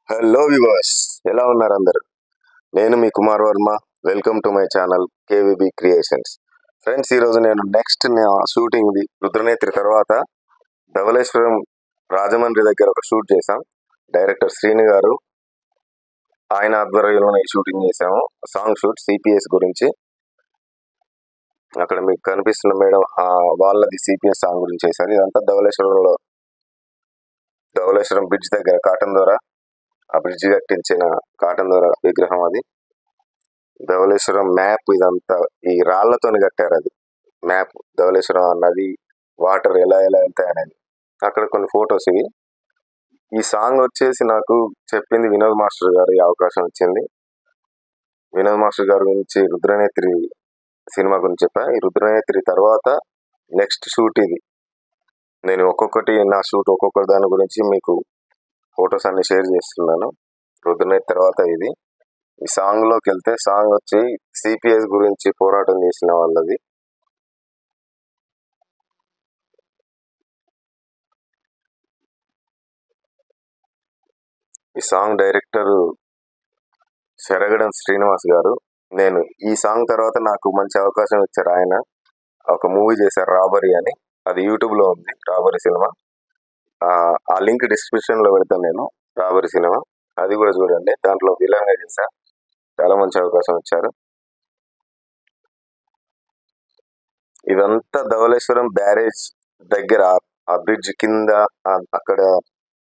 Hello viewers, ఎలా ఉన్నారు అందరు? నేను మీ Kumar Varma. Welcome to my channel KVB creations. Friends, ఈరోజు నేను నెక్స్ట్ షూటింగ్ది రుద్రనేత్రి తర్వాత ధవళేశ్వరం రాజమండ్రి దగ్గర ఒక షూట్ చేశాం. డైరెక్టర్ శ్రీను గారు ఆయన ఆధ్వర్యంలోనే ఈ షూటింగ్ చేసాము. సాంగ్ షూట్ సిపిఎస్ గురించి. అక్కడ మీకు కనిపిస్తున్న మేడం వాళ్ళది సిపిఎస్ సాంగ్ గురించి చేశారు. ఇదంతా ధవళేశ్వరం బ్రిడ్జ్ దగ్గర కాటన్ ద్వారా ఆ బ్రిడ్జ్ కట్టించిన కాటన్ ద్వారా విగ్రహం. అది ధవళేశ్వరం మ్యాప్. ఇదంతా ఈ రాళ్లతోని కట్టారు. అది మ్యాప్. ధవళేశ్వరం నది వాటర్ ఎలా వెళ్తాయి అనేది అక్కడ కొన్ని ఫొటోస్. ఇవి ఈ సాంగ్ వచ్చేసి నాకు చెప్పింది వినోద్ మాస్టర్ గారు. ఈ అవకాశం వచ్చింది. వినోద్ మాస్టర్ గారి గురించి రుద్రనేత్రి సినిమా గురించి చెప్పా. ఈ రుద్రనేత్రి తర్వాత నెక్స్ట్ షూట్ ఇది. నేను ఒక్కొక్కటి నా షూట్ ఒక్కొక్కటి దాని గురించి మీకు ఫొటోస్ అన్ని షేర్ చేస్తున్నాను. రుద్రనేత్రి తర్వాత ఇది. ఈ సాంగ్ లోకి వెళ్తే సాంగ్ వచ్చి సిపిఎస్ గురించి పోరాటం చేసిన వాళ్ళది. ఈ సాంగ్ డైరెక్టర్ శరగడం శ్రీనివాస్ గారు. నేను ఈ సాంగ్ తర్వాత నాకు మంచి అవకాశం ఇచ్చారు. ఆయన ఒక మూవీ చేశారు, రాబరీ అని. అది యూట్యూబ్ లో ఉంది, రాబరీ సినిమా. ఆ లింక్ డిస్క్రిప్షన్ లో పెడతాను నేను. రాబరీ సినిమా అది కూడా చూడండి. దాంట్లో విలన్ గా చేశా. చాలా మంచి అవకాశం ఇచ్చారు. ఇదంతా ధవళేశ్వరం బ్యారేజ్ దగ్గర, ఆ బ్రిడ్జ్ కింద, అక్కడ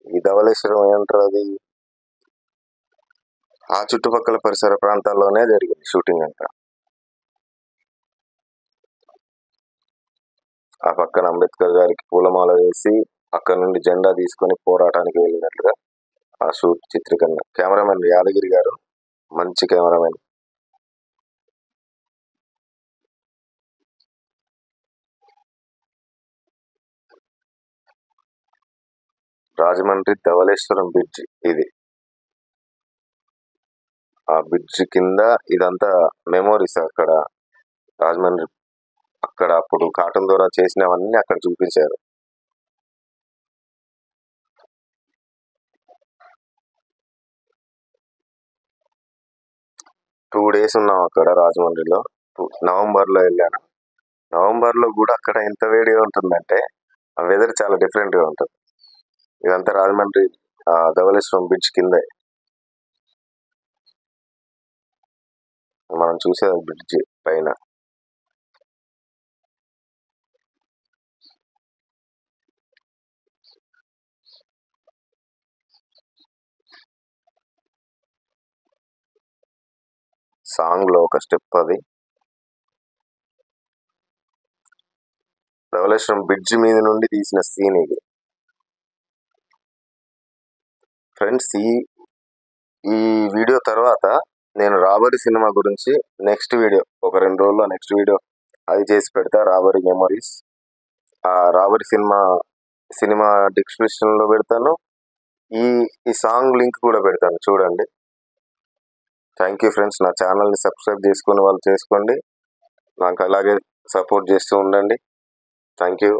ఈ ధవళేశ్వరం ఏమంటారు, అది ఆ చుట్టుపక్కల పరిసర ప్రాంతాల్లోనే జరిగింది షూటింగ్ అంతా. ఆ పక్కన అంబేద్కర్ గారికి పూలమాల వేసి అక్కడ నుండి జెండా తీసుకొని పోరాటానికి వెళ్ళినట్లుగా ఆ షూట్ చిత్రీకరణ. కెమెరామెన్ యాదగిరి గారు, మంచి కెమెరామెన్. రాజమండ్రి ధవళేశ్వరం బ్రిడ్జ్ ఇది. ఆ బ్రిడ్జ్ కింద ఇదంతా మెమోరీస్. అక్కడ రాజమండ్రి, అక్కడ అప్పుడు కాటన్ ద్వారా చేసినవన్నీ అక్కడ చూపించారు. టూ డేస్ ఉన్నాం అక్కడ రాజమండ్రిలో. నవంబర్లో వెళ్ళాను. నవంబర్లో కూడా అక్కడ ఎంత వేడిగా ఉంటుందంటే ఆ వెదర్ చాలా డిఫరెంట్గా ఉంటుంది. ఇదంతా రాజమండ్రి ధవళేశ్వరం బ్రిడ్జ్ కిందే మనం చూసే బ్రిడ్జ్ పైన. సాంగ్ లో ఒక స్టెప్ అది. ధవళేశ్వరం బ్రిడ్జ్ మీద నుండి తీసిన సీన్ ఇది. ఫ్రెండ్స్, ఈ వీడియో తర్వాత నేను రాబరీ సినిమా గురించి నెక్స్ట్ వీడియో, ఒక 2 రోజుల్లో నెక్స్ట్ వీడియో అది చేసి పెడతా. Robbery memories. ఆ రాబరీ సినిమా డిస్క్రిప్షన్ లో పెడతాను. ఈ సాంగ్ లింక్ కూడా పెడతాను, చూడండి. Thank you friends. నా ఛానల్ని సబ్స్క్రైబ్ చేసుకుని వాళ్ళు చేసుకోండి. నాకు అలాగే సపోర్ట్ చేస్తూ ఉండండి. Thank you.